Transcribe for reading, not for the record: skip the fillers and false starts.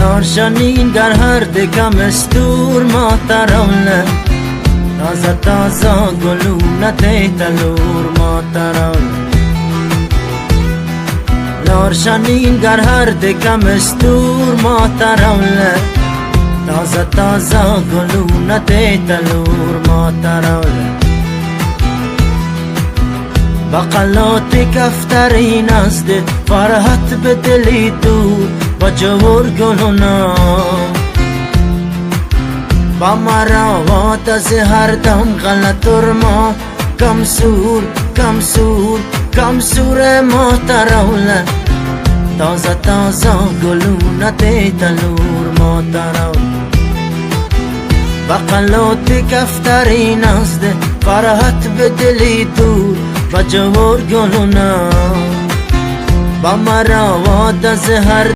نارشانین گر هر دکم استور محترمله تازه تازه گلونه تیتلور محترمله نارشانین گر هر دکم استور محترمله تازه تازه گلونه تیتلور محترمله بقلات کفترین از ده فرحت به دلی دور با جور گلونا با مراوات از هر دم غلط ما کم سور کم سور کم سور محترمله تازه تازه گلونه تیتلور محترمله بقلات کفترین از ده فرحت به دلی دور با جور گلونا با مراوات از هر